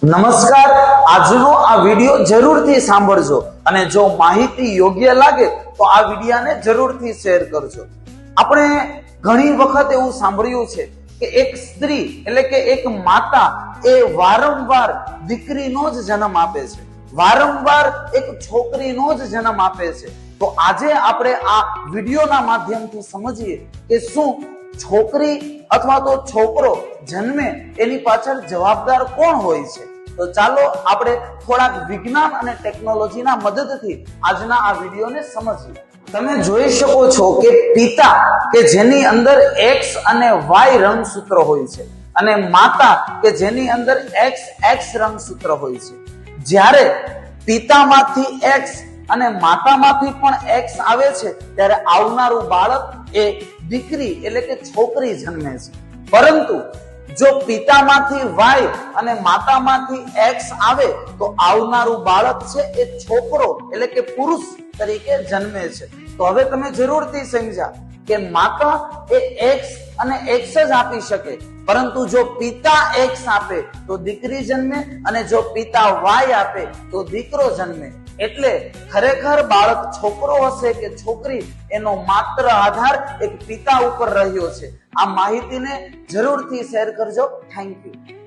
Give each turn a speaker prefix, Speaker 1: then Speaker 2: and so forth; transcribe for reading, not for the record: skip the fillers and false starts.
Speaker 1: નમસ્કાર, આજનો આ વિડિયો જરૂરથી સાંભળજો અને જો માહિતી યોગ્ય લાગે તો આ વિડિયાને જરૂરથી શેર કરજો। આપણે ઘણી વખત એવું સાંભળ્યું છે કે એક સ્ત્રી એટલે કે એક માતા એ વારંવાર દીકરીનો જ જન્મ આપે છે, વારંવાર એક છોકરીનો જ જન્મ આપે છે। તો આજે આપણે આ વિડિયોના માધ્યમથી સમજીએ કે શું છોકરી અથવા તો છોકરો જન્મે એની પાછળ જવાબદાર કોણ હોય છે। તો ચાલો આપણે થોડાક વિજ્ઞાન અને ટેકનોલોજીના મદદથી આજના આ વિડિયોને સમજીએ। તમે જોઈ શકો છો કે પિતા કે જેની અંદર એક્સ અને વાય રંગસૂત્ર હોય છે અને માતા કે જેની અંદર એક્સ એક્સ રંગસૂત્ર હોય છે। જ્યારે પિતામાંથી એક્સ અને માતામાંથી પણ એક્સ આવે છે ત્યારે આવનારું બાળક એ દીકરી એટલે કે છોકરી જન્મે છે। પરંતુ જો પિતામાંથી વાય અને માતામાંથી એક્સ આવે તો આવનારું બાળક છે એ છોકરો એટલે કે પુરુષ તરીકે જન્મે છે। તો હવે તમે જરૂરથી સમજ્યા કે માતા એ એક્સ અને એક્સ જ આપી શકે, પરંતુ જો પિતા એક્સ આપે તો દીકરી જન્મે અને જો પિતા વાય આપે તો દીકરો જન્મે। એટલે ખરેખર બાળક છોકરો હશે કે છોકરી એનો માત્ર આધાર એક પિતા ઉપર રહ્યો છે। આ માહિતીને જરૂરથી શેર કરજો। Thank you.